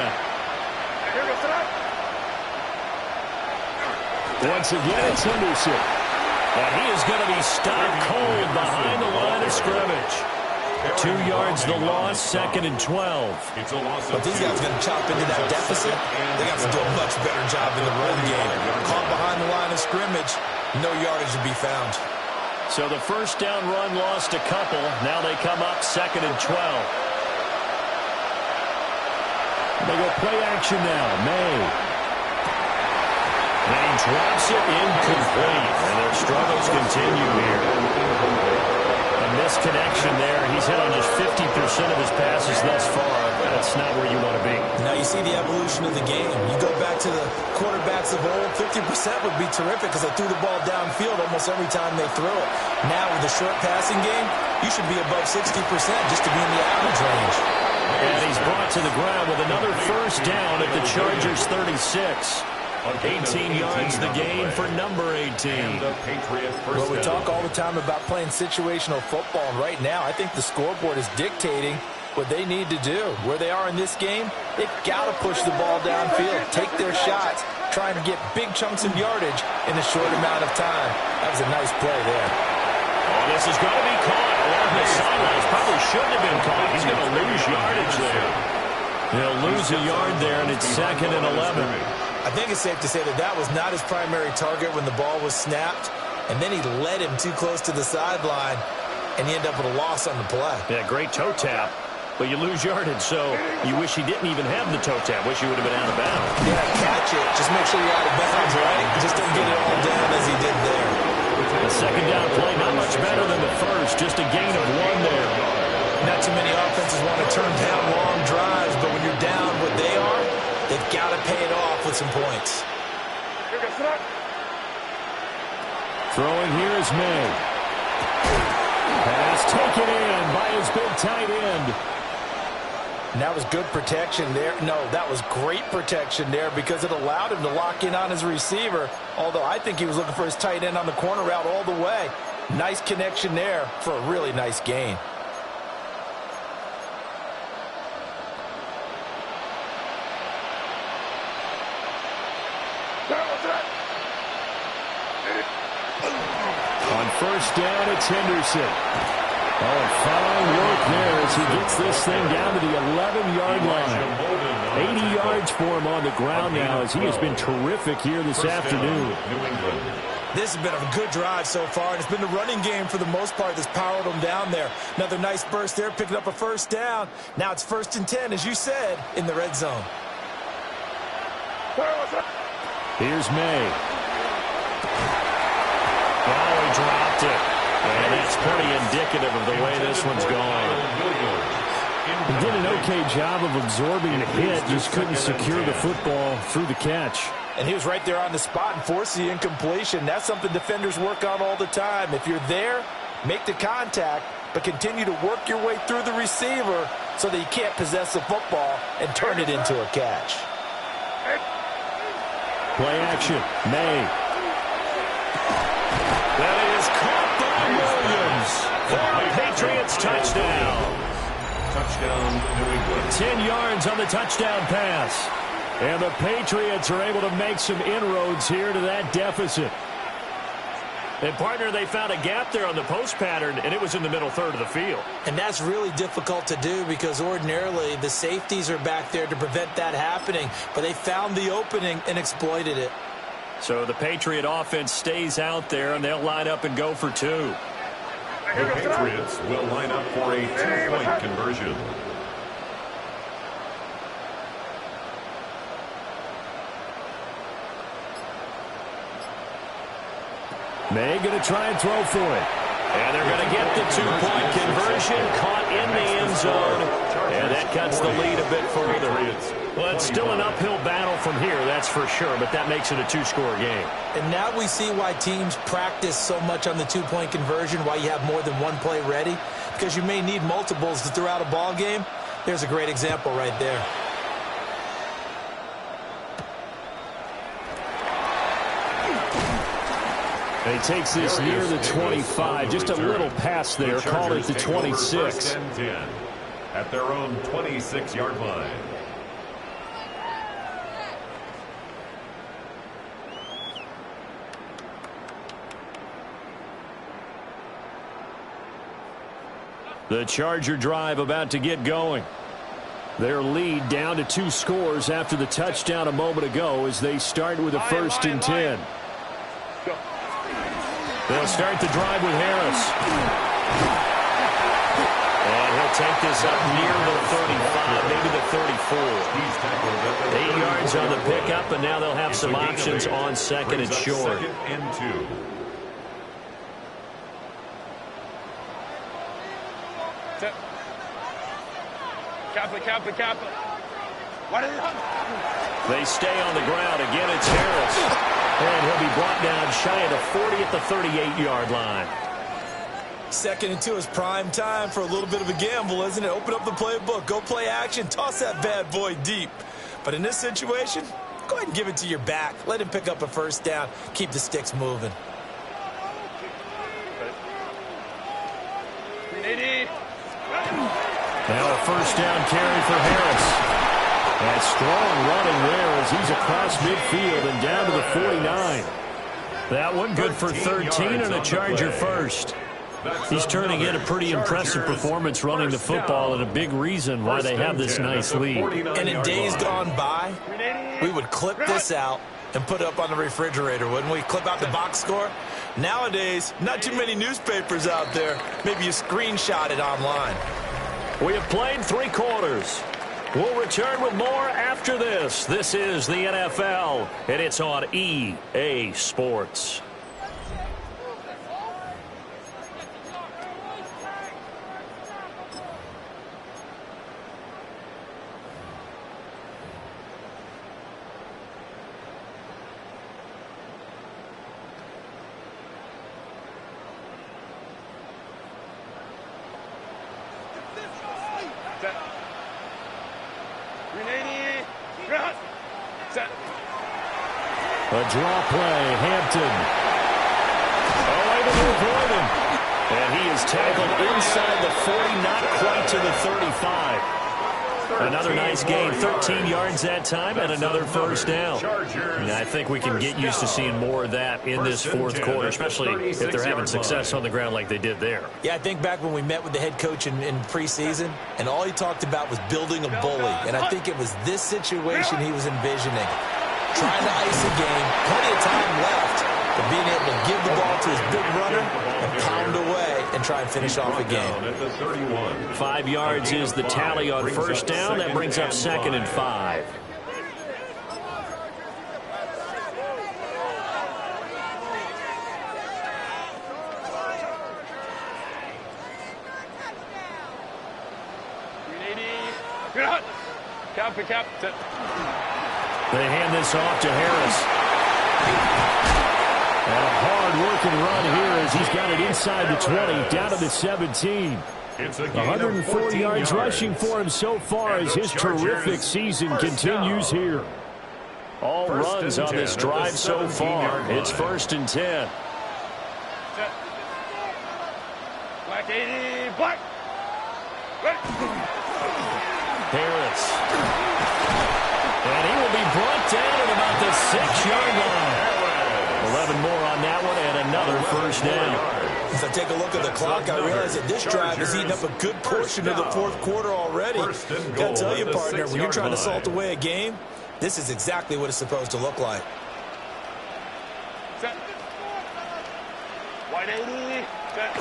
Once again, it's Henderson. And he is going to be stopped cold behind the line of scrimmage. 2 yards the loss, 2nd and 12. But these guys are going to chop into that deficit. They got to do a much better job in the run game. Caught behind the line of scrimmage, no yardage to be found. So the first down run lost a couple. Now they come up 2nd and 12. They go play action now. May. And he drops it incomplete. And their struggles continue here. A misconnection there. He's hit on just 50% of his passes thus far. That's not where you want to be. Now you see the evolution of the game. You go back to the quarterbacks of old, 50% would be terrific because they threw the ball downfield almost every time they threw it. Now with the short passing game, you should be above 60% just to be in the average range. And he's brought to the ground with another first down at the Chargers 36. 18 yards the gain for number 18. Well, we talk all the time about playing situational football, and right now I think the scoreboard is dictating what they need to do. Where they are in this game, they've got to push the ball downfield, take their shots, trying to get big chunks of yardage in a short amount of time. That was a nice play there. Oh, this is going to be caught along the sidelines. Probably shouldn't have been caught. He's going to lose yardage there. He'll lose a yard there, and it's 2nd and 11. I think it's safe to say that that was not his primary target when the ball was snapped, and then he led him too close to the sideline, and he ended up with a loss on the play. Yeah, great toe tap, but you lose yardage, so you wish he didn't even have the toe tap. Wish he would have been out of bounds. Yeah, catch it. Just make sure you're out of bounds, right? Just don't get it all down as he did there. The second down play, not much better than the first, just a gain of 1 there. Not too many offenses want to turn down long drives, but when you're down what they are, they've got to pay it off with some points. Throwing here is May. Pass taken in by his big tight end. And that was good protection there. No, that was great protection there because it allowed him to lock in on his receiver, although I think he was looking for his tight end on the corner route all the way. Nice connection there for a really nice gain. On first down, it's Henderson. Oh, fine work there as he gets this thing down to the 11-yard line. 80 yards for him on the ground now as he has been terrific here this afternoon. This has been a good drive so far, and it's been the running game for the most part that's powered them down there. Another nice burst there, picking up a first down. Now it's 1st and 10, as you said, in the red zone. Here's May. Oh, he dropped it. And that's pretty indicative of the way this one's going. He did an okay job of absorbing the hit, just couldn't secure the football through the catch. And he was right there on the spot and forced the incompletion. That's something defenders work on all the time. If you're there, make the contact, but continue to work your way through the receiver so that you can't possess the football and turn it into a catch. Play action, May. That is caught by Williams for a Patriots touchdown. Touchdown, New England. 10 yards on the touchdown pass. And the Patriots are able to make some inroads here to that deficit. And, partner, they found a gap there on the post pattern, and it was in the middle third of the field. And that's really difficult to do because ordinarily the safeties are back there to prevent that happening. But they found the opening and exploited it. So the Patriot offense stays out there, and they'll line up and go for two. The Patriots will line up for a two-point conversion. May going to try and throw for it. And they're going to get the two-point conversion, caught in the end zone, and that cuts the lead a bit further. Well, it's still an uphill battle from here, that's for sure, but that makes it a two-score game. And now we see why teams practice so much on the two-point conversion, why you have more than one play ready, because you may need multiples to throw out a ball game. There's a great example right there. And he takes this near the 25, just a little pass there, call it the 26. At their own 26-yard line. The Charger drive about to get going. Their lead down to 2 scores after the touchdown a moment ago as they start with a 1st and 10. They'll start the drive with Harris. And he'll take this up near the 35, maybe the 34. 8 yards on the pickup, and now they'll have some options on 2nd and short. 2nd and 2. Kappa. What is it? They stay on the ground. Again, it's Harris. And he'll be brought down shy of the 40 at the 38-yard line. 2nd and 2 is prime time for a little bit of a gamble, isn't it? Open up the playbook, go play action, toss that bad boy deep. But in this situation, go ahead and give it to your back. Let him pick up a 1st down. Keep the sticks moving. Now a 1st down carry for Harris. And strong running there as he's across midfield and down to the 49. That one good for 13 and a Charger 1st. He's turning in a pretty impressive performance running the football and a big reason why they have this nice lead. And in days gone by, we would clip this out and put it up on the refrigerator, wouldn't we? Clip out the box score. Nowadays, not too many newspapers out there. Maybe you screenshot it online. We have played 3 quarters. We'll return with more after this. This is the NFL, and it's on EA Sports. A draw play, Hampton. Able to avoid him. And he is tackled inside the 40, not quite to the 35. Another nice gain, 13 yards that time, and another 1st down. And I think we can get used to seeing more of that in this 4th quarter, especially if they're having success on the ground like they did there. Yeah, I think back when we met with the head coach in preseason, and all he talked about was building a bully. And I think it was this situation he was envisioning. Trying to ice a game, plenty of time left, but being able to give the ball to his big runner and pound away and try and finish off a game. 5 yards is the tally on 1st down. That brings up 2nd and 5. They hand this off to Harris. And a hard-working run here as he's got it inside the 20, down to the 17. 104 yards rushing for him so far as his terrific season continues here. All runs on this drive so far. It's 1st and 10. Black 80, black. Harris. And he will be brought down at about the 6-yard line. 11 more on that one and another first down. As I take a look at the clock, I realize that this drive has eaten up a good portion of the 4th quarter already. Got to tell you, partner, when you're trying to salt away a game, this is exactly what it's supposed to look like. White 80, set.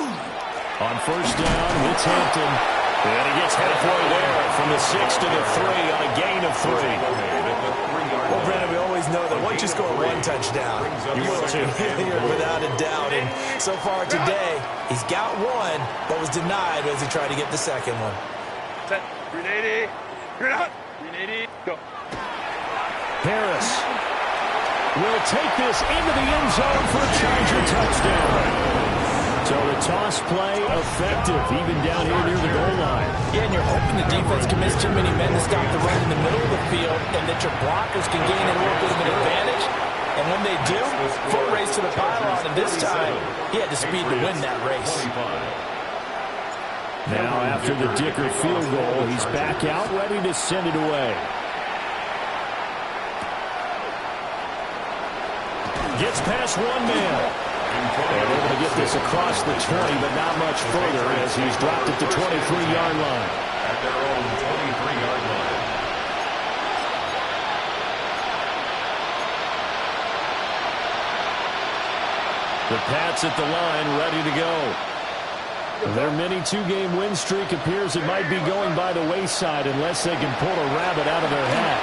On first down, it's Hampton. And he gets halfway there from the 6 to the 3 on a gain of 3. Well, Brandon, we always know that once you score one touchdown, you will too, without a doubt. And so far today, he's got one, but was denied as he tried to get the second one. Set. Green 80. Green out. Green 80. Go. Harris will take this into the end zone for a Charger touchdown. So the toss play effective, even down here near the goal line. Yeah, and you're hoping the defense can miss too many men to stop the run in the middle of the field and that your blockers can gain a little bit of an advantage. And when they do, full race to the pylon, and this time, he had the speed to win that race. Now after the Dicker field goal, he's back out, ready to send it away. Gets past one man. And able to get this across the 20, but not much further as he's dropped at the 23-yard line. At their own 23-yard line. The Pats at the line, ready to go. Their mini 2-game win streak appears it might be going by the wayside unless they can pull a rabbit out of their hat.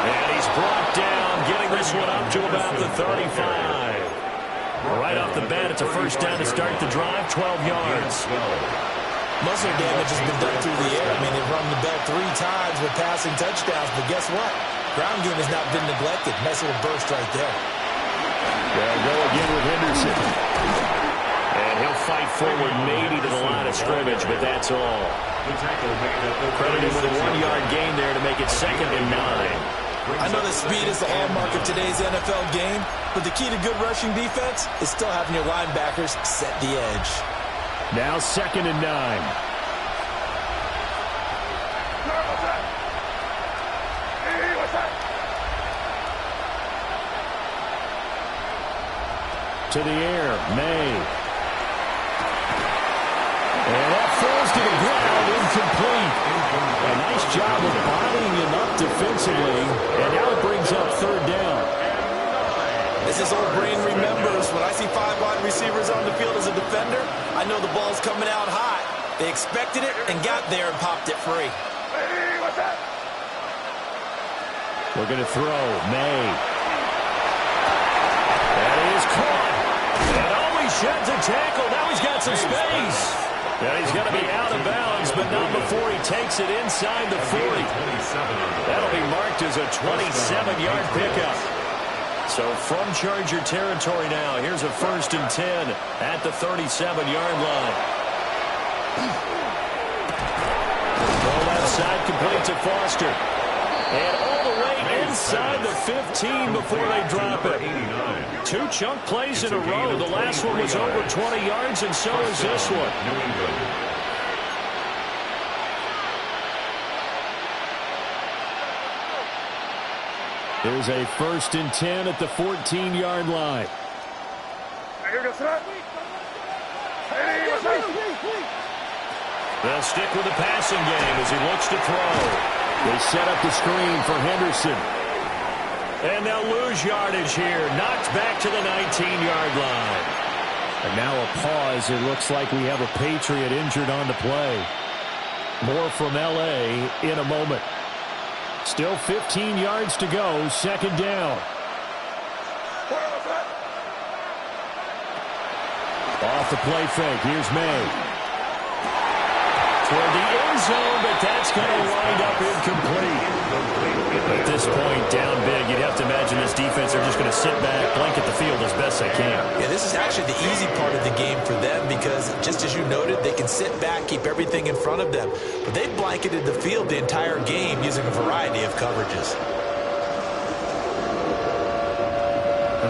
And he's brought down, getting this one up to about the 35. Right off the bat, it's a first down to start the drive, 12 yards. Most of the damage has been done through the air. I mean, they've rung the bell 3 times with passing touchdowns, but guess what? Ground game has not been neglected. Nice little burst right there. They'll go again with Henderson. And he'll fight forward maybe to the line of scrimmage, but that's all. Credited with a 1-yard gain there to make it 2nd and 9. I know that speed is the hallmark of today's NFL game, but the key to good rushing defense is still having your linebackers set the edge. Now 2nd and 9. To the air, May. And that falls to the ground, incomplete. A nice job of bodying him up defensively, and now it brings up 3rd down. As this old brain remembers, when I see 5 wide receivers on the field as a defender, I know the ball's coming out hot. They expected it and got there and popped it free. Looking to throw, May. That is caught. And always sheds a tackle. Now he's got some space. Yeah, he's got to be out of bounds, but not before he takes it inside the 40. That'll be marked as a 27-yard pickup. So from Charger territory now, here's a 1st and 10 at the 37-yard line. Ball left side complete to Foster. And all the way inside the 15 before they drop it. 2 chunk plays in a row. The last one was over 20 yards, and so is this one. There's a 1st and 10 at the 14-yard line. They'll stick with the passing game as he looks to throw. They set up the screen for Henderson. And they'll lose yardage here. Knocked back to the 19-yard line. And now a pause. It looks like we have a Patriot injured on the play. More from L.A. in a moment. Still 15 yards to go. 2nd down. Off the play fake. Here's May. To toward the end zone, but that's going to wind up incomplete. At this point, down big, you'd have to imagine this defense are just going to sit back, blanket the field as best they can. Yeah, this is actually the easy part of the game for them because, just as you noted, they can sit back, keep everything in front of them. But they blanketed the field the entire game using a variety of coverages.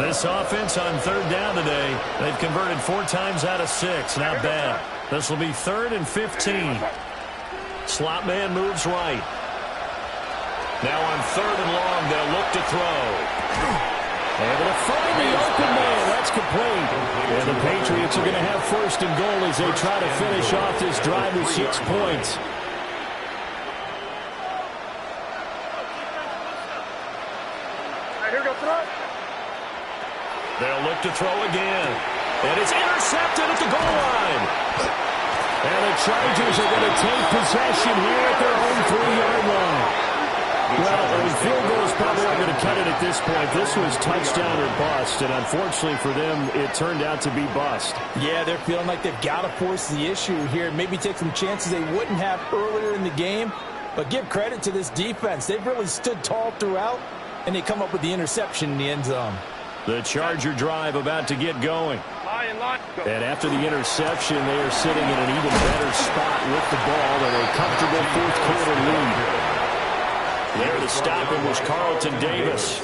This offense on third down today, they've converted 4 times out of 6. Not bad. This will be 3rd and 15. Slot man moves right. Now on 3rd and long, they'll look to throw. Able to find the open man. That's complete. And the Patriots are going to have 1st and goal as they try to finish off this drive with 6 points. They'll look to throw again. And it's intercepted at the goal line. And the Chargers are going to take possession here at their own 3-yard line. Well, field goals probably aren't going to cut it at this point. This was touchdown or bust, and unfortunately for them, it turned out to be bust. Yeah, they're feeling like they've got to force the issue here, maybe take some chances they wouldn't have earlier in the game. But give credit to this defense. They've really stood tall throughout, and they come up with the interception in the end zone. The Charger drive about to get going. And after the interception, they are sitting in an even better spot with the ball and a comfortable 4th quarter lead. There to stop him was Carlton Davis.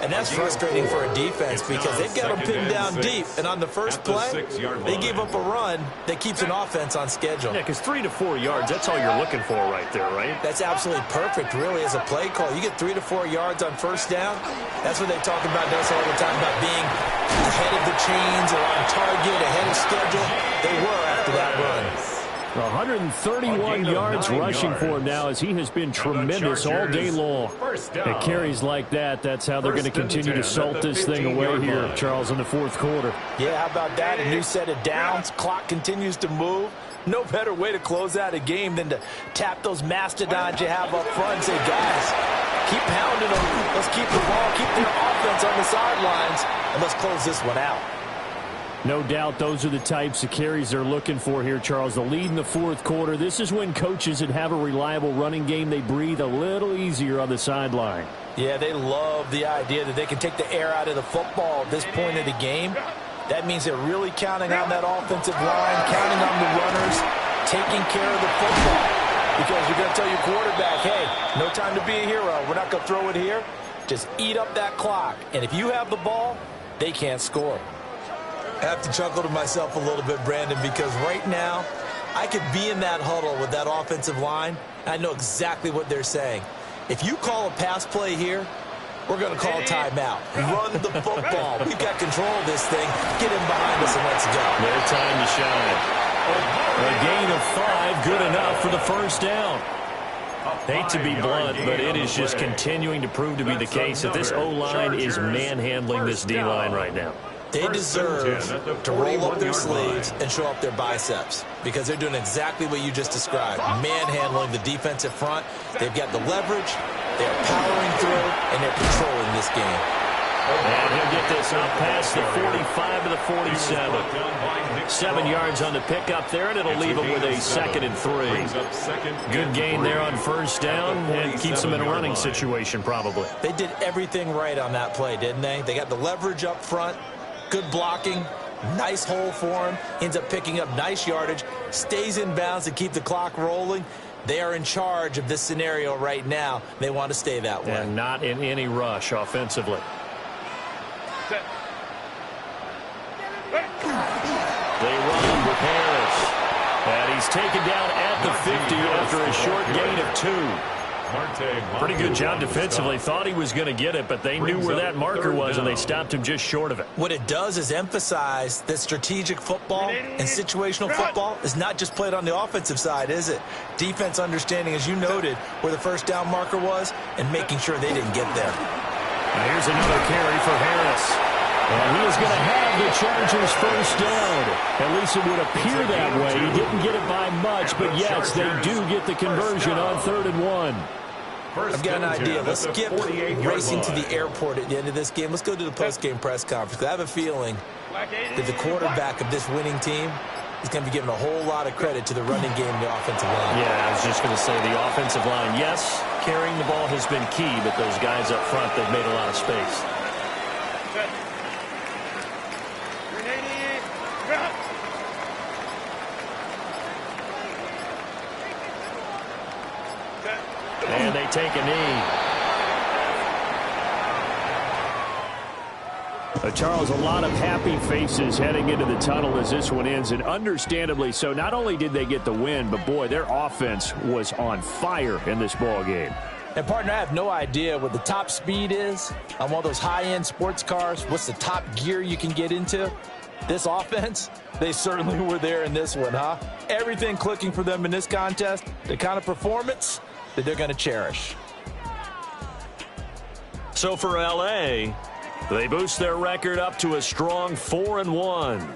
And that's frustrating for a defense because they've got them pinned down deep. And on the first play, they gave up a run that keeps an offense on schedule. Yeah, because 3 to 4 yards, that's all you're looking for right there, right? That's absolutely perfect, really, as a play call. You get 3 to 4 yards on first down. That's what they talk about us all the time, about being ahead of the chains or on target, ahead of schedule. They were after that run. 131 yards rushing for him now as he has been tremendous all day long. At carries like that, that's how they're going to continue to salt this thing away here, Charles, in the 4th quarter. Yeah, how about that? A new set of downs. Clock continues to move. No better way to close out a game than to tap those mastodons you have up front and say, guys, keep pounding them. Let's keep the ball, keep their offense on the sidelines, and let's close this one out. No doubt those are the types of carries they're looking for here, Charles. The lead in the 4th quarter. This is when coaches that have a reliable running game, they breathe a little easier on the sideline. Yeah, they love the idea that they can take the air out of the football at this point of the game. That means they're really counting on that offensive line, counting on the runners, taking care of the football. Because you're going to tell your quarterback, hey, no time to be a hero. We're not going to throw it here. Just eat up that clock. And if you have the ball, they can't score. I have to chuckle to myself a little bit, Brandon, because right now I could be in that huddle with that offensive line. I know exactly what they're saying. If you call a pass play here, we're going to call a timeout. Run the football. We've got control of this thing. Get in behind us and let's go. Their time to shine. A gain of 5, good enough for the first down. Hate to be blunt, but it is just continuing to prove to be the case that this O-line is manhandling this D-line right now. They deserve to roll up their sleeves and show up their biceps because they're doing exactly what you just described, manhandling the defensive front. They've got the leverage, they're powering through, and they're controlling this game. And he'll get this up past the 45 to the 47. 7 yards on the pickup there, and it'll leave them with a 2nd and 3. Good gain there on first down and keeps them in a running situation probably. They did everything right on that play, didn't they? They got the leverage up front. Good blocking, nice hole for him, ends up picking up nice yardage, stays in bounds to keep the clock rolling. They are in charge of this scenario right now. They want to stay that way. And not in any rush offensively. They run with Harris. And he's taken down at the 50 after a short gain of 2. Pretty good job defensively. Thought he was going to get it, but they knew where that marker was, and they stopped him just short of it. What it does is emphasize that strategic football and situational football is not just played on the offensive side, is it? Defense understanding, as you noted, where the first down marker was and making sure they didn't get there. Now here's another carry for Harris. And he is going to have the Chargers first down. At least it would appear that way. He didn't get it by much, but yes, they do get the conversion on 3rd and 1. I've got an idea. Let's skip racing to the airport at the end of this game. Let's go to the post-game press conference. I have a feeling that the quarterback of this winning team is going to be given a whole lot of credit to the running game and the offensive line. Yeah, I was just going to say the offensive line, yes, carrying the ball has been key, but those guys up front, they've made a lot of space. And they take a knee. Charles, a lot of happy faces heading into the tunnel as this one ends, and understandably so. Not only did they get the win, but, boy, their offense was on fire in this ball game. And, partner, I have no idea what the top speed is on one of those high-end sports cars. What's the top gear you can get into? This offense, they certainly were there in this one, huh? Everything clicking for them in this contest, the kind of performance that they're going to cherish. So for LA, they boost their record up to a strong 4-1.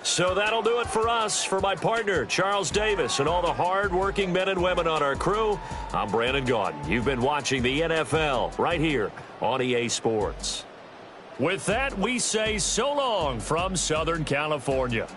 So that'll do it for us. For my partner, Charles Davis, and all the hard-working men and women on our crew, I'm Brandon Gaudin. You've been watching the NFL right here on EA Sports. With that, we say so long from Southern California.